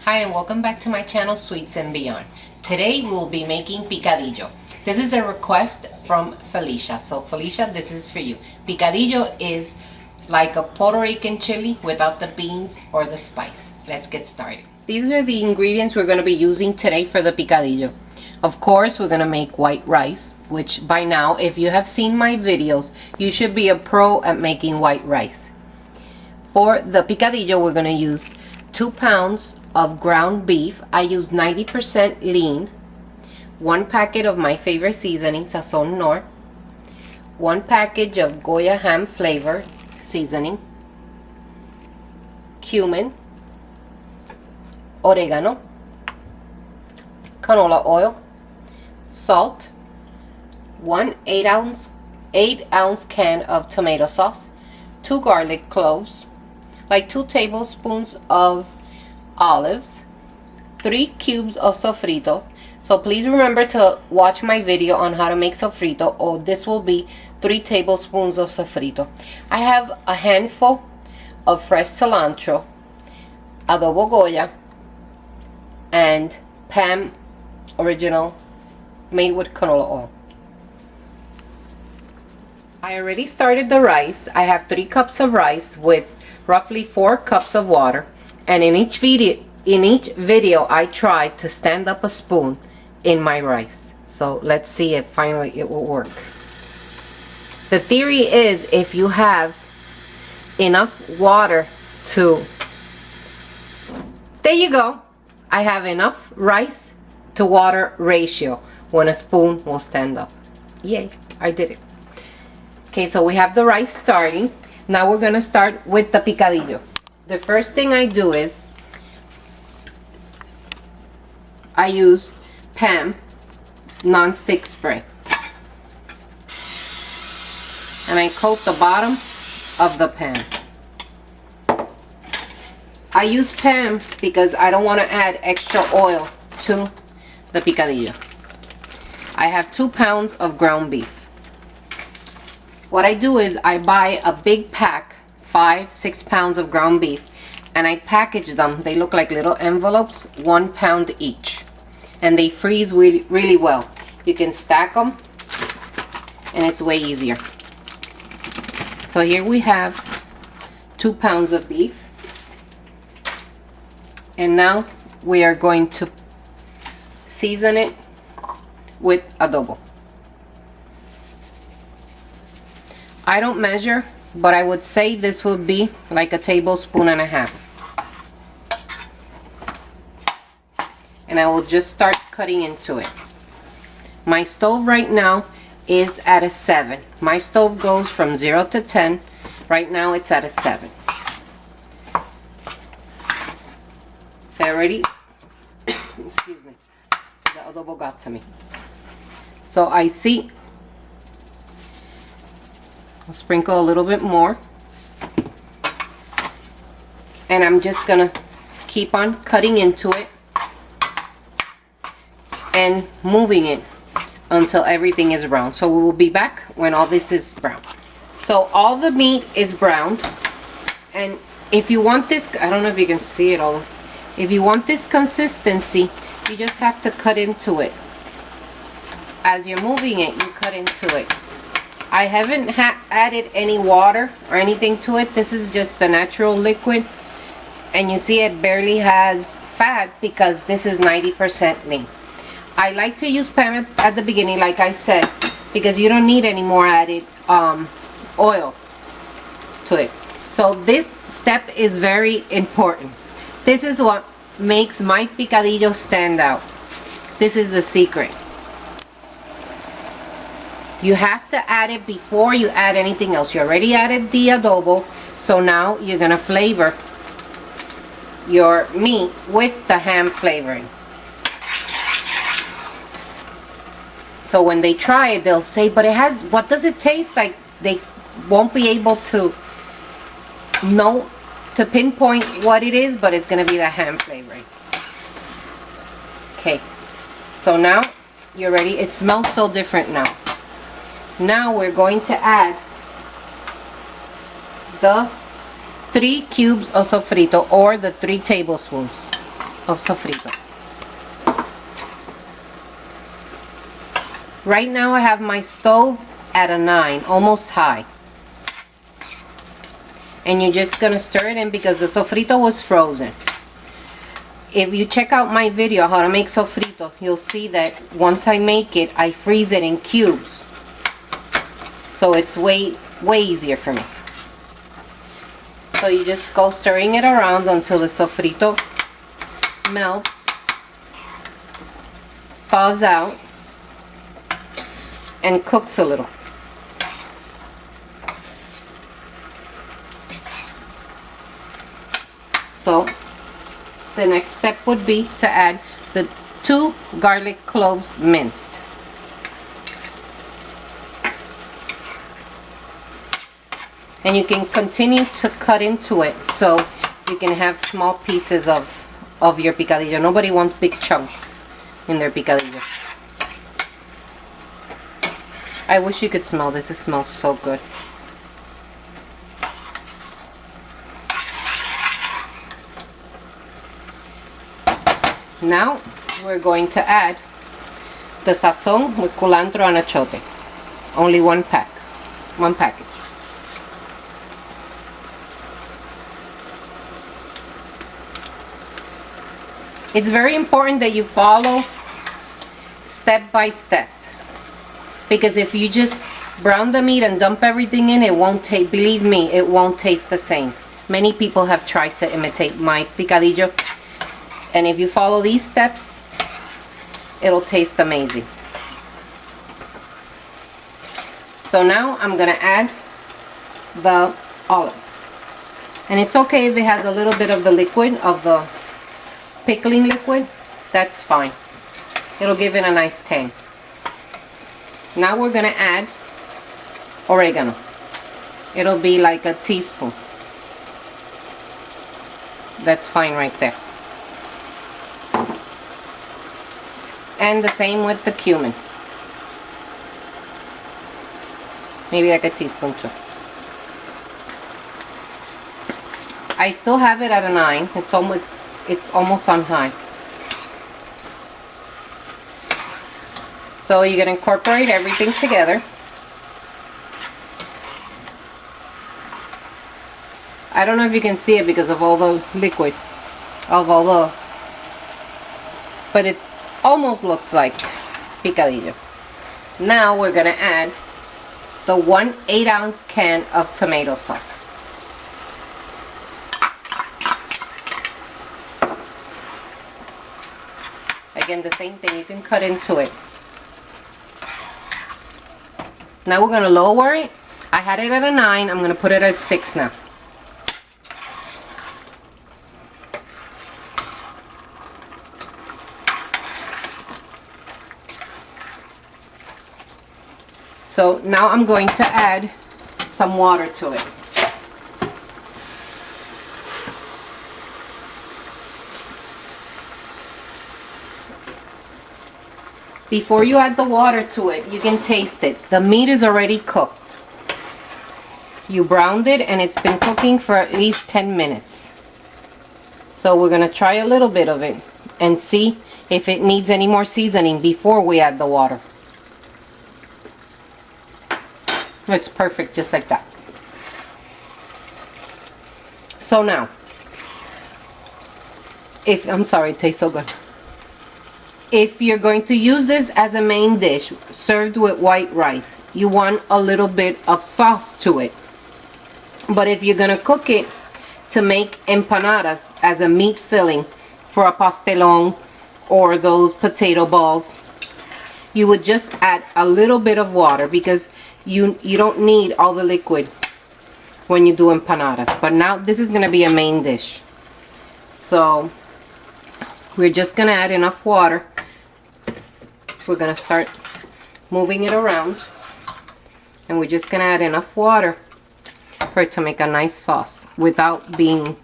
Hi and welcome back to my channel Sweets and Beyond. Today we will be making picadillo. This is a request from Felicia. So Felicia, this is for you. Picadillo is like a Puerto Rican chili without the beans or the spice. Let's get started. These are the ingredients we're going to be using today for the picadillo. Of course, we're going to make white rice, which by now, if you have seen my videos, you should be a pro at making white rice. For the picadillo, we're going to use 2 pounds of ground beef. I use 90% lean, 1 packet of my favorite seasoning, Sazon Knorr, 1 package of Goya ham flavor seasoning, cumin, oregano, canola oil, salt, 1 8-ounce can of tomato sauce, 2 garlic cloves, like 2 tablespoons of olives, 3 cubes of sofrito. So please remember to watch my video on how to make sofrito, or this will be 3 tablespoons of sofrito. I have a handful of fresh cilantro, Adobo Goya, and Pam original made with canola oil. I already started the rice. I have 3 cups of rice with roughly 4 cups of water. And in each video I try to stand up a spoon in my rice. So let's see if finally it will work. The theory is if you have enough water to, there you go, I have enough rice to water ratio when a spoon will stand up. Yay, I did it. Okay, so we have the rice starting. Now we're gonna start with the picadillo. The first thing I do is I use Pam non-stick spray, and I coat the bottom of the pan. I use Pam because I don't want to add extra oil to the picadillo. I have 2 pounds of ground beef. What I do is I buy a big pack, 5-6 pounds of ground beef, and I package them. They look like little envelopes, 1 pound each, and they freeze really well. You can stack them and it's way easier. So here we have 2 pounds of beef, and now we are going to season it with adobo. I don't measure, but I would say this would be like a tablespoon and a half. And I will just start cutting into it. My stove right now is at a 7. My stove goes from 0 to 10. Right now it's at a 7. So I already, excuse me, the adobo got to me. So I see, I'll sprinkle a little bit more, and I'm just gonna keep on cutting into it and moving it until everything is brown. So we will be back when all this is brown. So all the meat is browned, and if you want this, I don't know if you can see it all, if you want this consistency, you just have to cut into it. As you're moving it, you cut into it. I haven't added any water or anything to it. This is just the natural liquid, and you see it barely has fat because this is 90% lean. I like to use Pam at the beginning, like I said, because you don't need any more added oil to it. So this step is very important. This is what makes my picadillo stand out. This is the secret. You have to add it before you add anything else. You already added the adobo, so now you're gonna flavor your meat with the ham flavoring. So when they try it, they'll say, but it has, what does it taste like? They won't be able to know, to pinpoint what it is, but it's gonna be the ham flavoring. Okay, so now you're ready. It smells so different now. Now we're going to add the 3 cubes of sofrito, or the 3 tablespoons. of sofrito. Right now I have my stove at a 9, almost high. And you're just gonna stir it in because the sofrito was frozen. If you check out my video how to make sofrito, you'll see that once I make it, I freeze it in cubes. So it's way easier for me. So you just go stirring it around until the sofrito melts, thaws out, and cooks a little. So the next step would be to add the 2 garlic cloves minced. And you can continue to cut into it so you can have small pieces of your picadillo. Nobody wants big chunks in their picadillo. I wish you could smell this. It smells so good. Now we're going to add the sazon with cilantro and achote. Only one package. It's very important that you follow step by step, because if you just brown the meat and dump everything in, it won't taste, believe me, it won't taste the same. Many people have tried to imitate my picadillo, and if you follow these steps, it'll taste amazing. So now I'm gonna add the olives, and it's okay if it has a little bit of the liquid of the pickling liquid, that's fine. It'll give it a nice tang. Now we're gonna add oregano. It'll be like a teaspoon. That's fine right there. And the same with the cumin. Maybe like a teaspoon too. I still have it at a 9. It's almost on high. So you're going to incorporate everything together. I don't know if you can see it because of all the liquid, but it almost looks like picadillo. Now we're going to add the 1 8-ounce can of tomato sauce. Again, the same thing, you can cut into it. Now we're going to lower it. I had it at a 9, I'm going to put it at 6 now. So now I'm going to add some water to it. Before you add the water to it, you can taste it. The meat is already cooked. You browned it and it's been cooking for at least 10 minutes. So we're going to try a little bit of it and see if it needs any more seasoning before we add the water. It's perfect just like that. So now, I'm sorry, it tastes so good. If you're going to use this as a main dish served with white rice, you want a little bit of sauce to it. But if you're going to cook it to make empanadas as a meat filling for a pastelon or those potato balls, you would just add a little bit of water because you don't need all the liquid when you do empanadas. But now this is going to be a main dish. So we're just going to add enough water. We're going to start moving it around. And we're just going to add enough water for it to make a nice sauce without being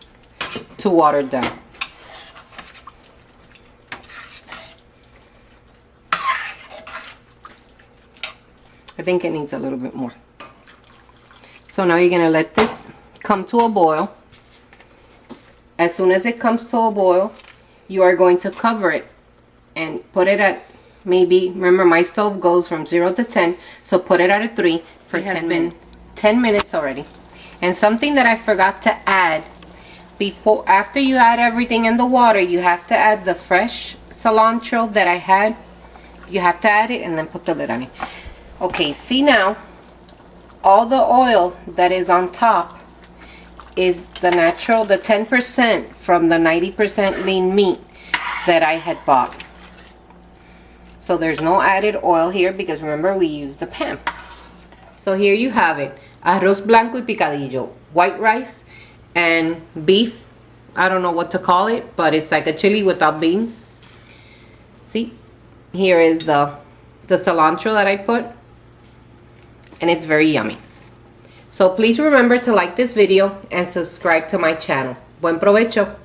too watered down. I think it needs a little bit more. So now you're going to let this come to a boil. As soon as it comes to a boil, you are going to cover it and put it at maybe, remember my stove goes from 0 to 10, so put it at a 3 for 10 minutes. 10 minutes already. And something that I forgot to add, after you add everything in the water, you have to add the fresh cilantro that I had. You have to add it and then put the lid on it. Okay, see now, all the oil that is on top is the natural, the 10% from the 90% lean meat that I had bought. So there's no added oil here because remember we used the pan. So here you have it. Arroz blanco y picadillo. White rice and beef. I don't know what to call it, but it's like a chili without beans. See? Here is the cilantro that I put. And it's very yummy. So please remember to like this video and subscribe to my channel. Buen provecho.